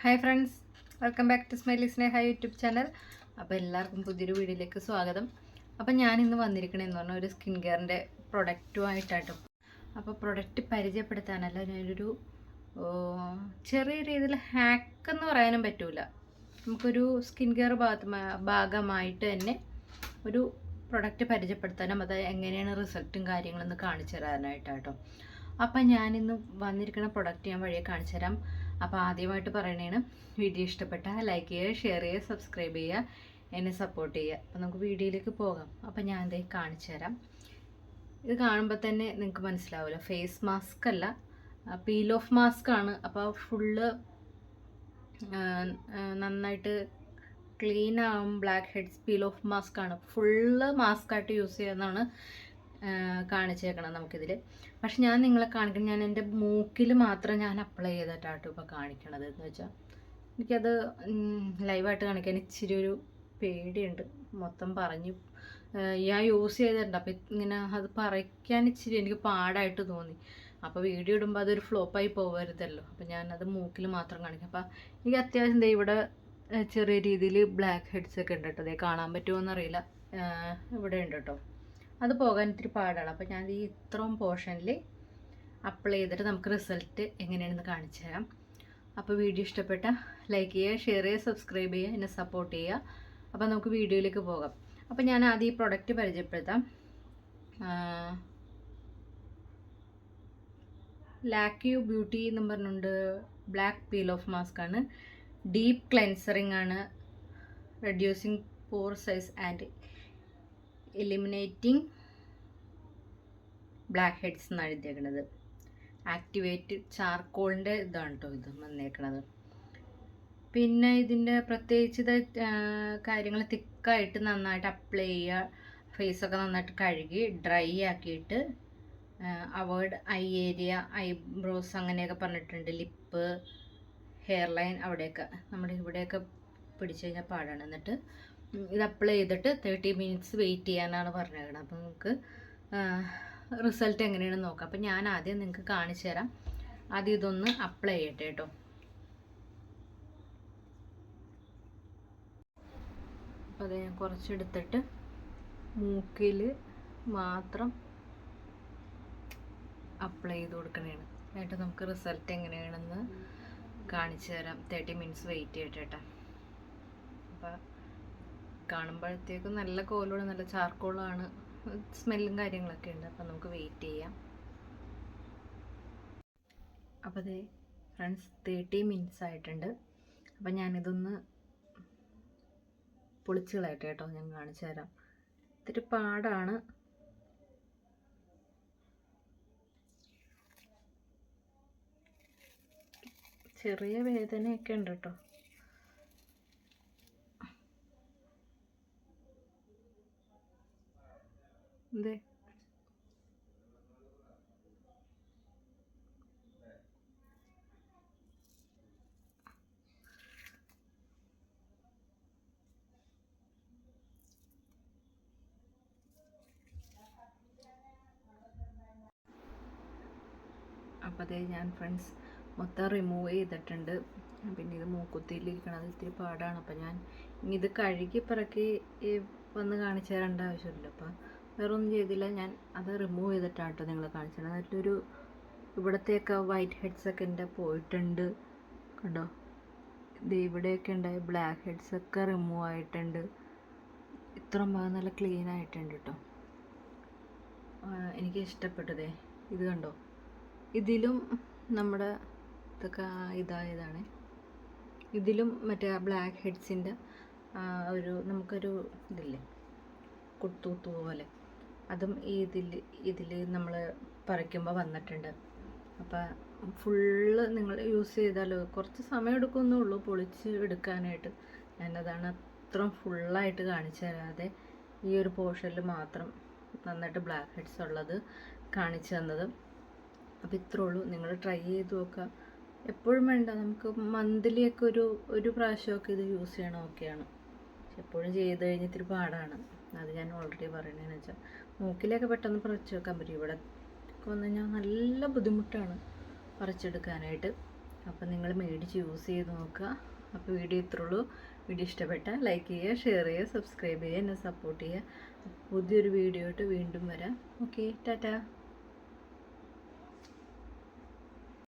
Hi friends, welcome back to Smiley Sneha YouTube channel. അപ്പോൾ എല്ലാവർക്കും പുതിയൊരു വീഡിയോയിലേക്ക് സ്വാഗതം. അപ്പോൾ ഞാനിന്ന് വന്നിരിക്കണമെന്ന് പറഞ്ഞാൽ ഒരു സ്കിൻ കെയറിൻ്റെ പ്രൊഡക്റ്റുമായിട്ടാട്ടോ. അപ്പോൾ പ്രൊഡക്റ്റ് പരിചയപ്പെടുത്താനല്ല, ഞാനൊരു ചെറിയ രീതിയിൽ ഹാക്ക് എന്ന് പറയാനും പറ്റൂല. നമുക്കൊരു സ്കിൻ കെയർ ഭാഗമായിട്ട് തന്നെ ഒരു പ്രൊഡക്റ്റ് പരിചയപ്പെടുത്താനും അത് എങ്ങനെയാണ് റിസൾട്ടും കാര്യങ്ങളൊന്ന് കാണിച്ചു തരാനായിട്ടാട്ടോ. അപ്പം ഞാനിന്ന് വന്നിരിക്കുന്ന പ്രൊഡക്റ്റ് ഞാൻ വഴിയെ കാണിച്ചു തരാം. അപ്പോൾ ആദ്യമായിട്ട് പറയണേണ്, വീഡിയോ ഇഷ്ടപ്പെട്ടാൽ ലൈക്ക് ചെയ്യുക, ഷെയർ ചെയ്യുക, സബ്സ്ക്രൈബ് ചെയ്യുക, എന്നെ സപ്പോർട്ട് ചെയ്യുക. അപ്പോൾ നമുക്ക് വീഡിയോയിലേക്ക് പോകാം. അപ്പോൾ ഞാൻ ഇതേ കാണിച്ചു തരാം. ഇത് കാണുമ്പോൾ തന്നെ നിങ്ങൾക്ക് മനസ്സിലാവില്ല, ഫേസ് മാസ്ക് അല്ല, പീൽ ഓഫ് മാസ്ക് ആണ്. അപ്പോൾ ഫുള്ള് നന്നായിട്ട് ക്ലീൻ ആവും. Black heads peel off mask ആണ്. ഫുള്ള് മാസ്കായിട്ട് യൂസ് ചെയ്യുന്നതാണ് കാണിച്ചേക്കണം നമുക്കിതിൽ. പക്ഷെ ഞാൻ നിങ്ങളെ കാണിക്കണം, ഞാൻ എൻ്റെ മൂക്കിൽ മാത്രം ഞാൻ അപ്ലൈ ചെയ്തിട്ടാട്ടോ ഇപ്പോൾ കാണിക്കണത്. എന്ന് വെച്ചാൽ എനിക്കത് ലൈവായിട്ട് കാണിക്കാൻ ഇച്ചിരി ഒരു പേടിയുണ്ട്. മൊത്തം പറഞ്ഞ് ഞാൻ യൂസ് ചെയ്തിട്ടുണ്ട്. അപ്പോൾ ഇങ്ങനെ അത് പറയ്ക്കാൻ ഇച്ചിരി എനിക്ക് പാടായിട്ട് തോന്നി. അപ്പോൾ വീഡിയോ ഇടുമ്പോൾ അതൊരു ഫ്ലോപ്പായി പോകരുതല്ലോ. അപ്പോൾ ഞാനത് മൂക്കിൽ മാത്രം കാണിക്കാം. അപ്പോൾ എനിക്ക് അത്യാവശ്യം ഇവിടെ ചെറിയ രീതിയിൽ ബ്ലാക്ക് ഹെഡ്സ് ഒക്കെ ഉണ്ട് കേട്ടോ. അതേ കാണാൻ പറ്റുമോ എന്നറിയില്ല, ഇവിടെ ഉണ്ട് കേട്ടോ. അത് പോകാൻ ഇത്തിരി പാടാണ്. അപ്പോൾ ഞാൻ ഈ ഇത്രയും പോർഷനിൽ അപ്ലൈ ചെയ്തിട്ട് നമുക്ക് റിസൾട്ട് എങ്ങനെയാണെന്ന് കാണിച്ചു തരാം. അപ്പോൾ വീഡിയോ ഇഷ്ടപ്പെട്ട ലൈക്ക് ചെയ്യുക, ഷെയർ ചെയ്യുക, സബ്സ്ക്രൈബ് ചെയ്യുക, എന്നെ സപ്പോർട്ട് ചെയ്യുക. അപ്പോൾ നമുക്ക് വീഡിയോയിലേക്ക് പോകാം. അപ്പോൾ ഞാൻ ആദ്യം ഈ പ്രൊഡക്റ്റ് പരിചയപ്പെടുത്താം. ലാക്യൂ ബ്യൂട്ടി എന്നും പറഞ്ഞുകൊണ്ട് ബ്ലാക്ക് പീൽ ഓഫ് മാസ്ക് ആണ്. ഡീപ്പ് ക്ലെൻസറിങ് ആണ്. Reducing pore size and eliminating black heads എന്നാണ് എഴുതിയേക്കണത്. ആക്ടിവേറ്റഡ് ചാർക്കോളിൻ്റെ ഇതാണ് കേട്ടോ ഇത് വന്നേക്കണത്. പിന്നെ ഇതിൻ്റെ പ്രത്യേകിച്ച് ഇത് കാര്യങ്ങൾ തിക്കായിട്ട് നന്നായിട്ട് അപ്ലൈ ചെയ്യുക. ഫേസൊക്കെ നന്നായിട്ട് കഴുകി ഡ്രൈ ആക്കിയിട്ട് അവോയ്ഡ് ഐ ഏരിയ, ഐബ്രോസ് അങ്ങനെയൊക്കെ പറഞ്ഞിട്ടുണ്ട്. ലിപ്പ്, ഹെയർ ലൈൻ അവിടെയൊക്കെ നമ്മുടെ ഇവിടെയൊക്കെ പിടിച്ചു കഴിഞ്ഞാൽ പാടാണ്. എന്നിട്ട് ഇത് അപ്ലൈ ചെയ്തിട്ട് 30 മിനിറ്റ്സ് വെയിറ്റ് ചെയ്യാനാണ് പറഞ്ഞേക്കണം. അപ്പോൾ നമുക്ക് റിസൾട്ട് എങ്ങനെയാണെന്ന് നോക്കാം. അപ്പോൾ ഞാൻ ആദ്യം നിങ്ങൾക്ക് കാണിച്ചു തരാം. ആദ്യം ഇതൊന്ന് അപ്ലൈ ചെയ്യട്ടെ കേട്ടോ. അപ്പോൾ അത് ഞാൻ കുറച്ചെടുത്തിട്ട് മൂക്കിൽ മാത്രം അപ്ലൈ ചെയ്ത് കൊടുക്കണേണ്. എന്നിട്ട് നമുക്ക് റിസൾട്ട് എങ്ങനെയാണെന്ന് കാണിച്ചു തരാം. 30 മിനിറ്റ്സ് വെയിറ്റ് ചെയ്യട്ടെ കേട്ടോ. അപ്പോൾ കാണുമ്പോഴത്തേക്കും നല്ല കോലോട് നല്ല ചാർക്കോളാണ്, സ്മെല്ലും കാര്യങ്ങളൊക്കെ ഉണ്ട്. അപ്പം നമുക്ക് വെയിറ്റ് ചെയ്യാം. അപ്പോൾ അതെ ഫ്രണ്ട്സ്, 30 മിനിറ്റ്സ് ആയിട്ടുണ്ട്. അപ്പം ഞാനിതൊന്ന് പൊളിച്ച് കളയട്ടെ കേട്ടോ. ഞാൻ കാണിച്ചു തരാം. ഇത്തിരി പാടാണ്. ചെറിയ വേദനയൊക്കെ ഉണ്ട് കേട്ടോ. അതെ അപ്പോൾ അതേ ഞാൻ ഫ്രണ്ട്സ് മൊത്തം റിമൂവ് ചെയ്തിട്ടുണ്ട്. പിന്നെ ഇത് മൂക്കുത്തിയിലിരിക്കണത് ഇത്തിരി പാടാണ്. അപ്പോൾ ഞാൻ ഇത് കഴുകി പിറക്കി വന്ന് കാണിച്ചു തരേണ്ട ആവശ്യമില്ല. അപ്പോൾ വേറെ ഒന്നും ചെയ്തില്ല, ഞാൻ അത് റിമൂവ് ചെയ്തിട്ടാണ് കേട്ടോ നിങ്ങൾ കാണിച്ചത്. എന്നിട്ടൊരു ഇവിടത്തെയൊക്കെ വൈറ്റ് ഹെഡ്സൊക്കെ എൻ്റെ പോയിട്ടുണ്ട് കണ്ടോ. ഇത് ഇവിടെയൊക്കെ ഉണ്ടായ ബ്ലാക്ക് ഹെഡ്സൊക്കെ റിമൂവ് ആയിട്ടുണ്ട്. ഇത്രയും ഭാഗം നല്ല ക്ലീൻ ആയിട്ടുണ്ട് കേട്ടോ. എനിക്ക് ഇഷ്ടപ്പെട്ടതേ ഇത് കണ്ടോ. ഇതിലും നമ്മുടെ ഇതൊക്കെ ഇതായതാണ്. ഇതിലും മറ്റേ ബ്ലാക്ക് ഹെഡ്സിൻ്റെ നമുക്കൊരു ഇതില്ലേ കുത്തൂത്തു പോലെ, അതും ഇതിൽ നമ്മൾ പറിക്കുമ്പോൾ വന്നിട്ടുണ്ട്. അപ്പോൾ ഫുള്ള് നിങ്ങൾ യൂസ് ചെയ്താലോ കുറച്ച് സമയം എടുക്കുമെന്നേ ഉള്ളൂ പൊളിച്ച് എടുക്കാനായിട്ട്. ഞാനതാണ് അത്രയും ഫുള്ളായിട്ട് കാണിച്ചു തരാതെ ഈ ഒരു പോർഷനിൽ മാത്രം നന്നായിട്ട് ബ്ലാക്ക് ഹെഡ്സ് ഉള്ളത് കാണിച്ചു തന്നത്. അപ്പോൾ ഇത്രേ ഉള്ളൂ. നിങ്ങൾ ട്രൈ ചെയ്ത് നോക്കുക. എപ്പോഴും വേണ്ട, നമുക്ക് മന്ത്ലിയൊക്കെ ഒരു പ്രാവശ്യമൊക്കെ ഇത് യൂസ് ചെയ്യണം, ഓക്കെയാണ്. പക്ഷെ എപ്പോഴും ചെയ്ത് കഴിഞ്ഞ് ഇത്തിരി പാടാണ്. അത് ഞാൻ ഓൾറെഡി പറയണതെന്ന് വെച്ചാൽ മൂക്കിലൊക്കെ പെട്ടെന്ന് പറിച്ച് വെക്കാൻ പറ്റും. ഇവിടെ വന്നു കഴിഞ്ഞാൽ നല്ല ബുദ്ധിമുട്ടാണ് പറിച്ചെടുക്കാനായിട്ട്. അപ്പോൾ നിങ്ങൾ മേടിച്ച് യൂസ് ചെയ്ത് നോക്കുക. അപ്പോൾ വീഡിയോ ഇത്രയുള്ളൂ. വീഡിയോ ഇഷ്ടപ്പെട്ടാൽ ലൈക്ക് ചെയ്യുക, ഷെയർ ചെയ്യുക, സബ്സ്ക്രൈബ് ചെയ്യുക, എന്നെ സപ്പോർട്ട് ചെയ്യുക. പുതിയൊരു വീഡിയോ ആയിട്ട് വീണ്ടും വരാം. ഓക്കെ, ടാറ്റാ.